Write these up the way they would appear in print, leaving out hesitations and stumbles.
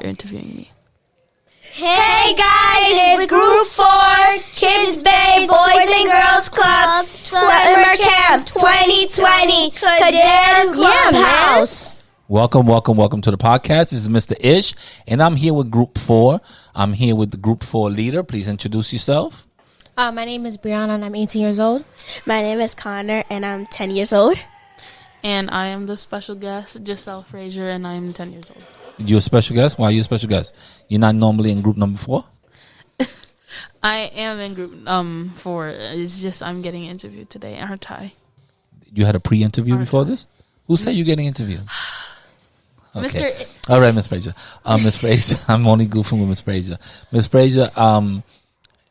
interviewing me. Hey guys, it's Group 4, Kids Bay Boys and Girls Club, Summer Camp 2020, Cadere Clubhouse. Welcome to the podcast. This is Mr. Ish, and I'm here with Group 4. I'm here with the Group 4 leader. Please introduce yourself. My name is Brianna, and I'm 18 years old. My name is Connor, and I'm 10 years old. And I am the special guest, Giselle Frazier, and I'm 10 years old. You're a special guest? Why are you a special guest? You're not normally in group number 4? I am in group 4. It's just I'm getting interviewed today, aren't I? You had a pre-interview before this? Who said you're getting interviewed? Okay. All right, Miss Frazier. Miss Frazier, I'm only goofing with Miss Frazier. Miss Frazier,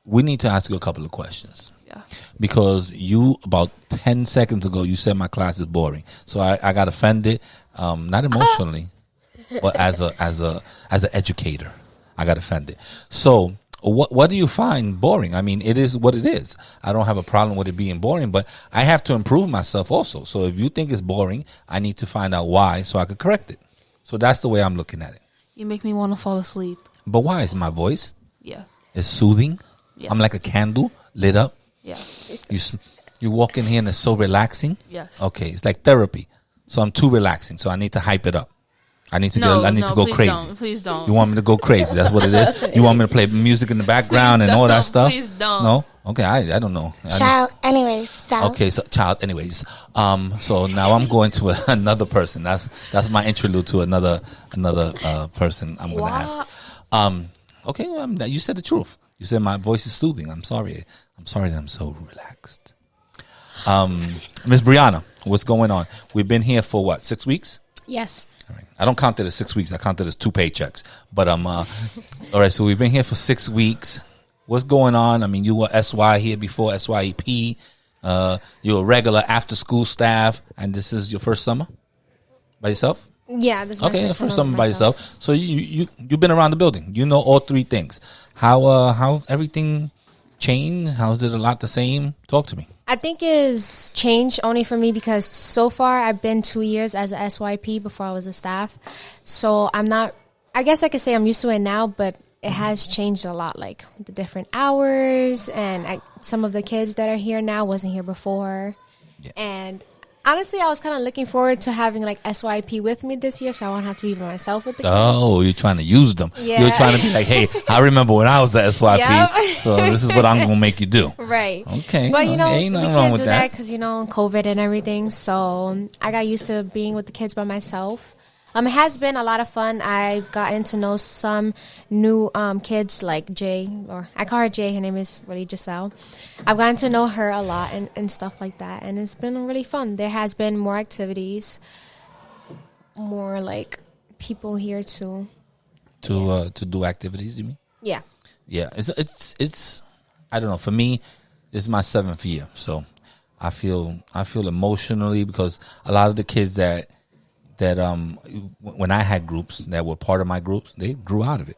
we need to ask you a couple of questions. Yeah. Because you, about 10 seconds ago, you said my class is boring. So I got offended, not emotionally, but as an educator, I got offended. So what do you find boring? I mean, it is what it is. I don't have a problem with it being boring, but I have to improve myself also. So if you think it's boring, I need to find out why so I could correct it. So that's the way I'm looking at it. You make me want to fall asleep. But why? Is my voice? Yeah. It's soothing. Yeah. I'm like a candle lit up. Yeah. You walk in here and it's so relaxing. Yes. Okay. It's like therapy. So I'm too relaxing. So I need to hype it up. I need to go crazy. Please don't. You want me to go crazy? That's what it is. You want me to play music in the background and all that stuff? Please don't. No. Okay. I don't know. Child, anyways. Child, anyways. So now I'm going to another person. That's my interlude to another person. I'm going to ask. Okay. Well, you said the truth. You said my voice is soothing. I'm sorry. That I'm so relaxed. Miss Brianna, what's going on? We've been here for what? 6 weeks? Yes. All right. I don't count it as 6 weeks. I count it as 2 paychecks. But all right. So we've been here for 6 weeks. What's going on? I mean, you were SY here before, SYEP. You're a regular after school staff, and this is your first summer by yourself? Yeah, this is my first summer by yourself. So you've been around the building. You know all 3 things. How's everything changed? How's it a lot the same? Talk to me. I think it's changed only for me because so far I've been 2 years as a SYP before I was a staff. So I guess I could say I'm used to it now, but it has changed a lot, like the different hours and some of the kids that are here now wasn't here before. Yeah. And honestly, I was kind of looking forward to having like SYP with me this year, so I won't have to be by myself with the kids. Oh, you're trying to use them. Yeah. You're trying to be like, hey, I remember when I was at SYP, yep. So this is what I'm going to make you do. Right. Okay. But, ain't we nothing can't wrong do with that because, COVID and everything. So I got used to being with the kids by myself. It has been a lot of fun. I've gotten to know some new kids like Jay, or I call her Jay. Her name is really Giselle. I've gotten to know her a lot and stuff like that, and it's been really fun. There has been more activities, more like people here to do activities. You mean? Yeah. Yeah. It's I don't know. For me, this is my 7th year, so I feel emotionally because a lot of the kids that when I had groups that were part of my groups, they grew out of it.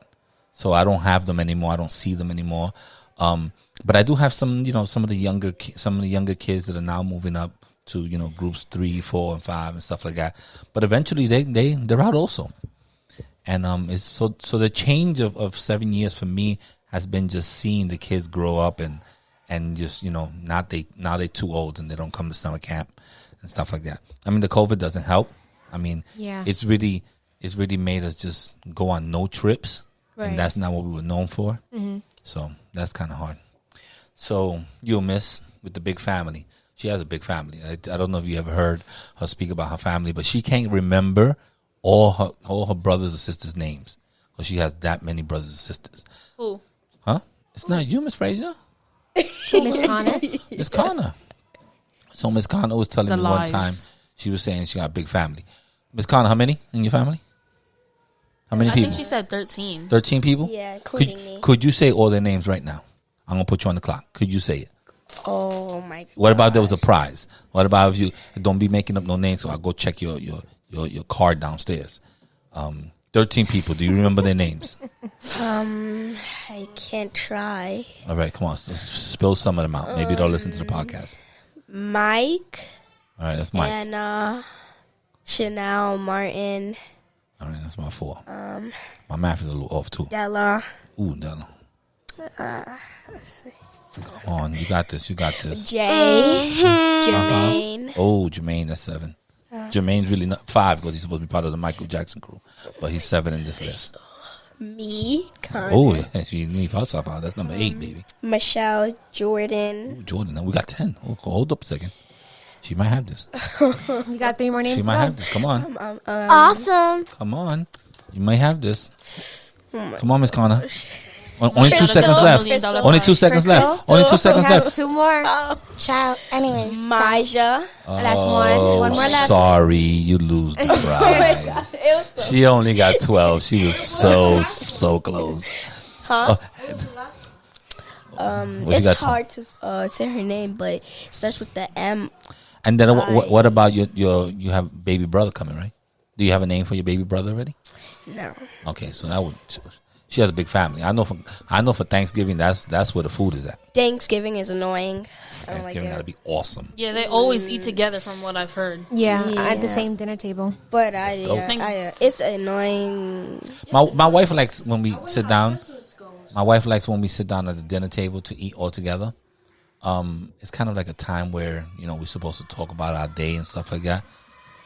So I don't have them anymore. I don't see them anymore. But I do have some of the younger kids that are now moving up to, groups 3, 4, and 5 and stuff like that. But eventually they're out also. And it's so the change of 7 years for me has been just seeing the kids grow up and just, now they're too old and they don't come to summer camp and stuff like that. I mean, the COVID doesn't help. I mean, yeah. It's really made us just go on no trips, right. And that's not what we were known for. Mm-hmm. So that's kind of hard. So you'll miss with the big family. She has a big family. I don't know if you ever heard her speak about her family, but she can't remember all her brothers or sisters' names because she has that many brothers and sisters. Who? Huh? It's not you, Miss Frazier. Miss Connor. Miss Connor. So Miss Connor was telling me one time. She was saying she got a big family. Miss Connor, how many in your family? How many people? I think she said 13. 13 people? Yeah, including me. Could you say all their names right now? I'm going to put you on the clock. Could you say it? Oh, my God. What about there was a prize? What about if you don't be making up no names, so I'll go check your card downstairs. 13 people. Do you remember their names? I can't try. All right, come on. Spill some of them out. Maybe they'll listen to the podcast. Mike. All right, that's Mike. And Chanel, Martin, All right, that's my 4. My math is a little off too. Della. Ooh, Della. Let's see. Come on, you got this. You got this. Jay. Jermaine. Oh, Jermaine, that's 7. Jermaine's really not 5 because he's supposed to be part of the Michael Jackson crew, but he's 7 in this list. Me. Connor. Oh, yeah, you leave outside. That's number 8, baby. Michelle. Jordan. Ooh, Jordan, now we got 10. Oh, hold up a second. She might have this. You got 3 more names She to might go? have this. Come on. Awesome. Come on. You might have this. Oh Come on, Miss Connor. Only 2 Crystal. seconds left. $1,000,000 Only 2 seconds Crystal. left. Only 2 seconds We have left. 2 more. Child. Anyways. Maja. That's one more left. Sorry, you lose the prize. She only got 12. She was so close. Huh? What you It's got, hard to say her name, but it starts with the M. And then what about you have baby brother coming, right? Do you have a name for your baby brother already? No. Okay, so that would. She has a big family. I know for Thanksgiving that's where the food is at. Thanksgiving is annoying. I don't like Thanksgiving gotta it. be awesome. Yeah, they always eat together from what I've heard. Yeah, Yeah. at the same dinner table. But it's annoying. My wife likes when we sit down. My wife likes when we sit down at the dinner table to eat all together. It's kind of like a time where we're supposed to talk about our day and stuff like that.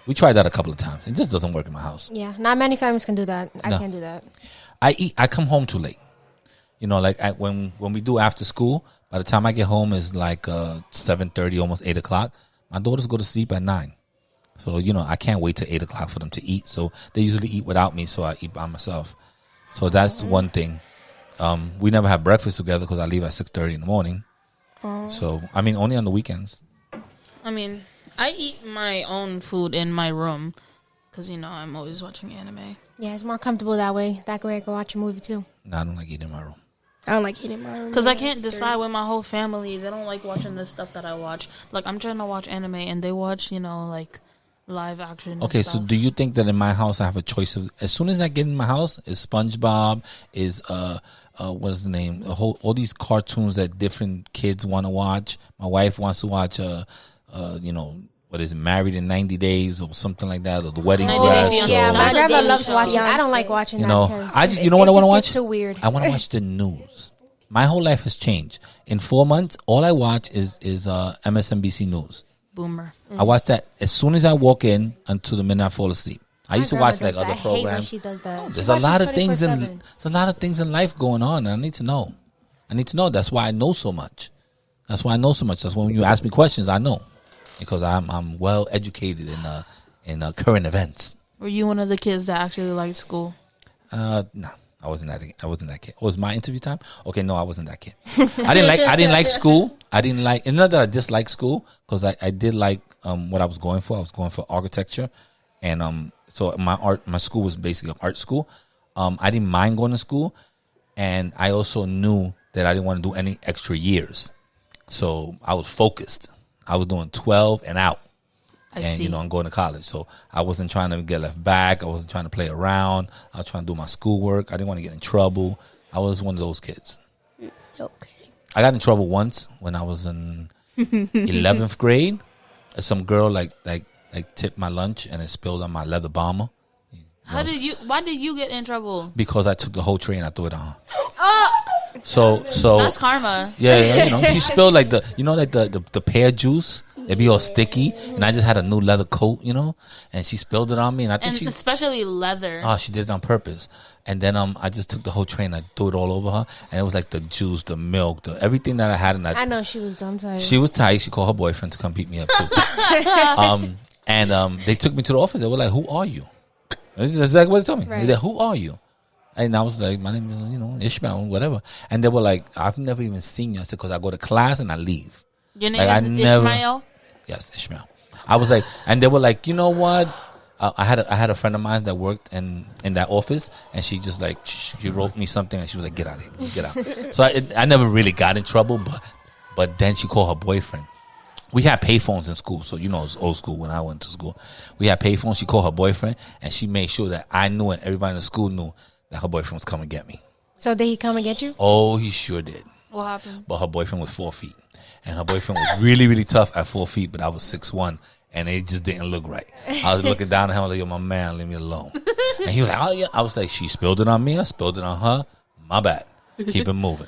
We tried that a couple of times. It just doesn't work in my house. Yeah, not many families can do that. I No. can't do that. I come home too late. When we do after school, by the time I get home is like 7:30, almost 8 o'clock. My daughters go to sleep at 9. So, I can't wait till 8 o'clock for them to eat. So they usually eat without me, so I eat by myself. So that's one thing. We never have breakfast together because I leave at 6:30 in the morning. So, only on the weekends. I eat my own food in my room because, I'm always watching anime. Yeah, it's more comfortable that way. That way I can watch a movie too. No, I don't like eating in my room. I don't like eating my room. Because I can't decide with my whole family. They don't like watching the stuff that I watch. Like, I'm trying to watch anime, and they watch, like, live action and Okay, so stuff. do you think that in my house I have a choice of, as soon as I get in my house, is SpongeBob, is what is the name? All these cartoons that different kids want to watch. My wife wants to watch what is it, Married in 90 Days or something like that, or The Wedding 90 Dress. Days or- Fiancé. Yeah, That's my a grandma dating loves show. watching. I don't Beyonce. like watching You that know, because you know what I want to watch? It's too weird. I want to watch the news. My whole life has changed. In 4 months, all I watch is MSNBC News. Boomer. I watch that as soon as I walk in until the minute I fall asleep. I used to My watch grandma like does that. other I hate when programs. she does that. She There's a watches lot of things 24/7. there's a lot of things in life going on, and I need to know. That's why I know so much. That's why when you ask me questions, I know because I'm well educated in current events. Were you one of the kids that actually liked school? No, I wasn't that kid. Oh, it was my interview time? Okay, no, I wasn't that kid. I didn't like school. It's not that I disliked school because I did like what I was going for. I was going for architecture, and so my school was basically an art school. I didn't mind going to school, and I also knew that I didn't want to do any extra years. So I was focused. I was doing 12 and out. I see. I'm going to college. So I wasn't trying to get left back. I wasn't trying to play around. I was trying to do my schoolwork. I didn't want to get in trouble. I was one of those kids. Okay. I got in trouble once when I was in 11th grade. Some girl like tipped my lunch and it spilled on my leather bomber. Why did you get in trouble? Because I took the whole tray and I threw it on her. So That's karma. yeah, she spilled like the pear juice. It'd be all sticky, and I just had a new leather coat, and she spilled it on me, and I think And especially leather. she did it on purpose. And then I just took the whole tray and I threw it all over her, and it was like the juice, the milk, everything that I had in that. I know she was done tired. She was tight. She called her boyfriend to come beat me up too. They took me to the office. They were like, "Who are you?" That's exactly what they told me. Right. They said, "Who are you?" And I was like, "My name is Ishmael, whatever." And they were like, "I've never even seen you." I said, "Because I go to class and I leave." Your name Like, I is never- Ishmael? Yes, Ishmael. I was like, and they were like, "You know what?" I had a friend of mine that worked in that office, and she just like she wrote me something, and she was like, "Get out of here, just get out." So I never really got in trouble, but then she called her boyfriend. We had payphones in school, so it was old school when I went to school. We had payphones. She called her boyfriend, and she made sure that I knew and everybody in the school knew that her boyfriend was coming to get me. So did he come and get you? Oh, he sure did. What happened? But her boyfriend was 4 feet, and her boyfriend was really, really tough at 4 feet. But I was 6'1", and it just didn't look right. I was looking down at him like, yo, my man, leave me alone. And he was like, oh, yeah. I was like, she spilled it on me. I spilled it on her. My bad. Keep it moving.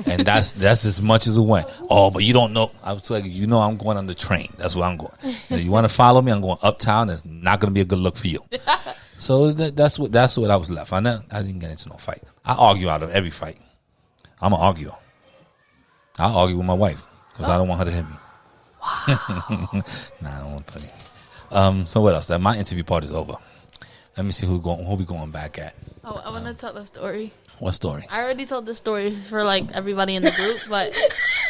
And that's as much as it went. Oh, but you don't know. I was like, you know, I'm going on the train. That's where I'm going. And if you want to follow me, I'm going uptown. It's not going to be a good look for you. So that's what I was left. I didn't get into no fight. I argue out of every fight. I'm an arguer. I'll argue with my wife because I don't want her to hit me. Wow. Nah, I don't want funny. So what else? My interview part is over. Let me see who we going back at. Oh, I want to tell the story. What story? I already told the story for like everybody in the group, but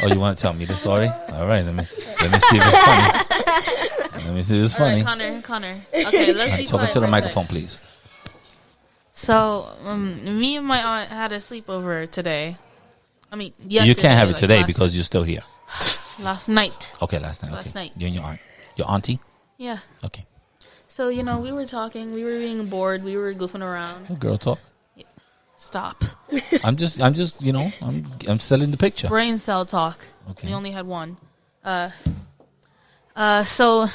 oh, you want to tell me the story? All right, let me see if it's funny. Let me see if it's funny. All right, Connor. Okay, let's be talking quiet to the for a microphone, sec. please. So, me and my aunt had a sleepover today. I mean, yesterday. You can't have it like today last because you're still here. Last night. Okay, last night. Last night. You and your aunt. Your auntie? Yeah. Okay. So, we were talking. We were being bored. We were goofing around. Oh, girl talk. Stop. I'm just, I'm selling the picture. Brain cell talk. Okay. We only had one. So,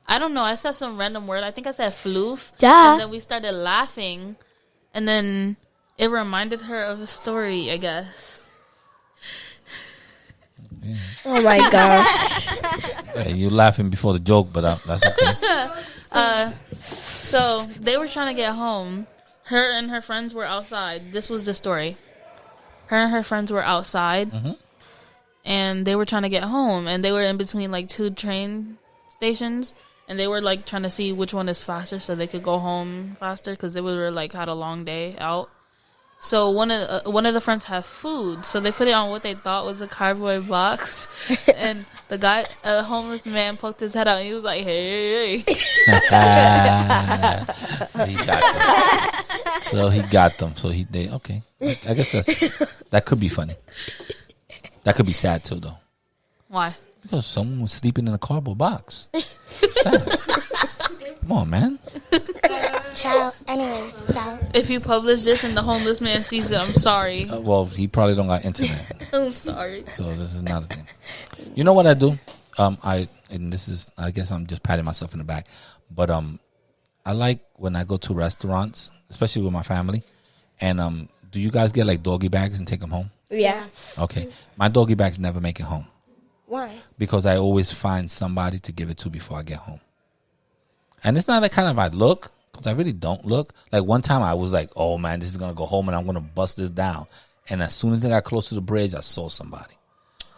I don't know. I said some random word. I think I said floof. Duh. And then we started laughing. And then it reminded her of a story, I guess. Oh my god. Hey, you're laughing before the joke, but that's okay. So, they were trying to get home. Her and her friends were outside. This was the story. Her and her friends were outside, and they were trying to get home, and they were in between like two train stations, and they were like trying to see which one is faster so they could go home faster because they were like had a long day out. So one of the friends had food, so they put it on what they thought was a cardboard box, and the guy, a homeless man, poked his head out, and he was like, "Hey, hey." So he got them. So they okay. I guess that could be funny. That could be sad too, though. Why? Because someone was sleeping in a cardboard box. Sad. Come on, man. Child, anyways, so. If you publish this and the homeless man sees it, I'm sorry. Well, he probably don't got internet. I'm sorry. So this is not a thing. You know what I do? I guess I'm just patting myself in the back. But I like when I go to restaurants, especially with my family. And do you guys get like doggy bags and take them home? Yeah. Okay. My doggy bags never make it home. Why? Because I always find somebody to give it to before I get home. And it's not the kind of I look, because I really don't look. Like one time I was like, oh man, this is going to go home and I'm going to bust this down. And as soon as I got close to the bridge, I saw somebody.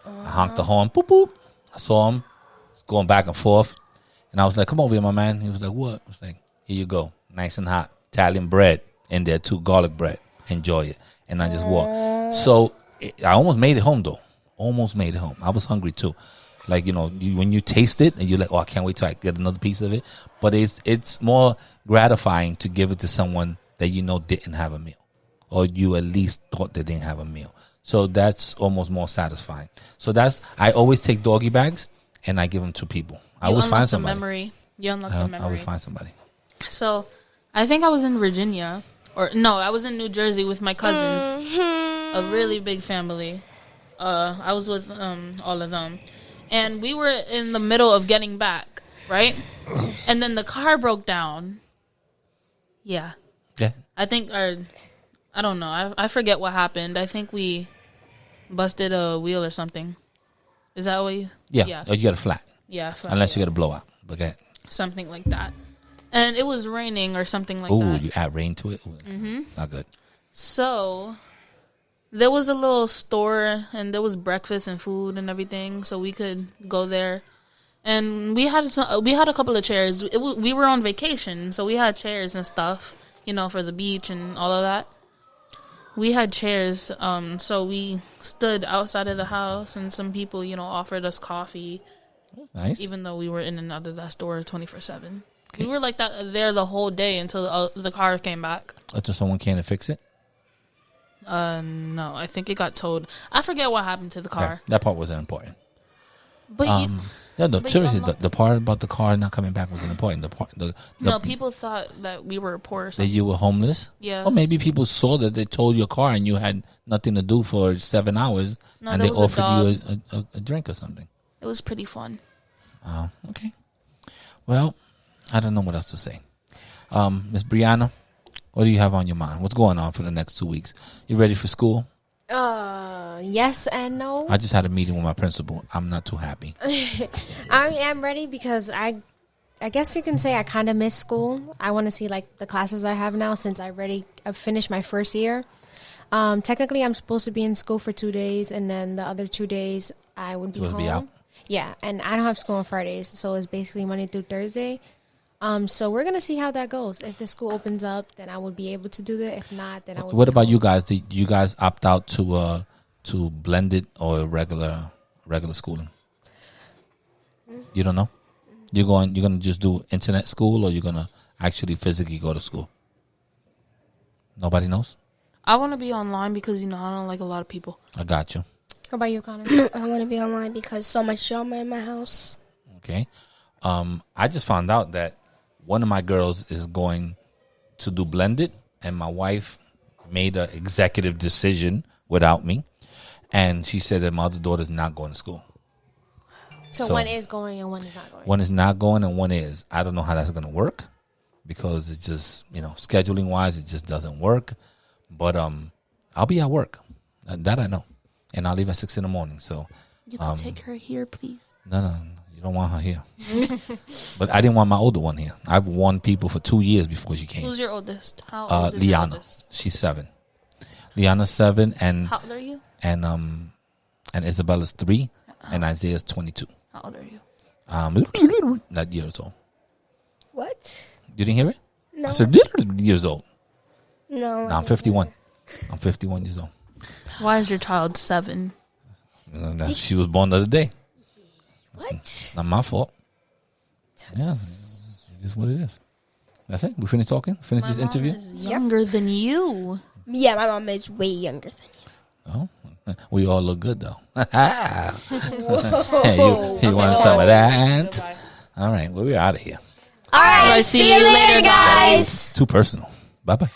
I honked the horn, boop, boop. I saw him going back and forth. And I was like, come over here, my man. He was like, what? I was like, here you go. Nice and hot. Italian bread in there too, garlic bread. Enjoy it. And I just walked. So I almost made it home though. Almost made it home. I was hungry too. Like, when you taste it and you're like, oh, I can't wait till I get another piece of it. But it's more gratifying to give it to someone that didn't have a meal. Or you at least thought they didn't have a meal. So that's almost more satisfying. So I always take doggy bags and I give them to people. I always find somebody. Memory. You unlock the memory. I always find somebody. So I think I was in Virginia. Or no, I was in New Jersey with my cousins. A really big family. I was with all of them. And we were in the middle of getting back, right? And then the car broke down. Yeah. Yeah. I think I don't know. I forget what happened. I think we busted a wheel or something. Is that what you... Yeah. Or you got a flat. Yeah. Flat. Unless you got a blowout. Look at something like that. And it was raining or something like that. Oh, you add rain to it? Not good. So... there was a little store, and there was breakfast and food and everything, so we could go there. And we had a couple of chairs. We were on vacation, so we had chairs and stuff, for the beach and all of that. We had chairs, so we stood outside of the house, and some people, offered us coffee. That's nice. Even though we were in and out of that store 24/7. Okay. We were like that there the whole day until the car came back. Until someone came to fix it? No, I think it got towed. I forget what happened to the car. Yeah, that part wasn't important. But seriously, the part about the car not coming back wasn't important. No, people thought that we were poor or that something. you were homeless. Yeah. Or maybe people saw that they towed your car and you had nothing to do for 7 hours, No, and there they was a offered you a drink or something. It was pretty fun. Oh, okay. Well, I don't know what else to say. Miss Brianna, what do you have on your mind? What's going on for the next 2 weeks? You ready for school? Yes and no. I just had a meeting with my principal. I'm not too happy. I am ready because I guess you can say I kind of miss school. I want to see like the classes I have now since I've finished my first year. Technically, I'm supposed to be in school for 2 days, and then the other 2 days I would be home. Be out? Yeah, and I don't have school on Fridays, so it's basically Monday through Thursday. So we're gonna see how that goes. If the school opens up, then I would be able to do that. If not, then I would. What about you guys? Did you guys opt out to blended or regular schooling? You don't know. You're gonna just do internet school, or you're gonna actually physically go to school? Nobody knows. I want to be online because I don't like a lot of people. I got you. How about you, Connor? I want to be online because so much drama in my house. Okay. I just found out that one of my girls is going to do blended, and my wife made an executive decision without me, and she said that my other daughter's not going to school. So one is going and one is not going. One is not going and one is. I don't know how that's going to work because it's just, scheduling wise, it just doesn't work. But I'll be at work. That I know. And I'll leave at 6 a.m. So You can take her here, please. No, you don't want her here. But I didn't want my older one here. I've warned people for 2 years before she came. Who's your oldest? How old is Liana. your oldest? She's 7. Liana's 7, and How old are you? and Isabella's 3, and Isaiah's 22. How old are you? Not years old. What? You didn't hear it? No. I said years old. No. No, I'm 51. I'm 51 years old. Why is your child 7? She was born the other day. What? Not my fault. Yeah, it's just what it is. That's it. We finished talking. Finished this interview. Is younger than you. Yeah, my mom is way younger than you. Oh, we all look good though. Hey, you want some of that? All right, well, we're out of here. All right, see you later, guys. Too personal. Bye bye.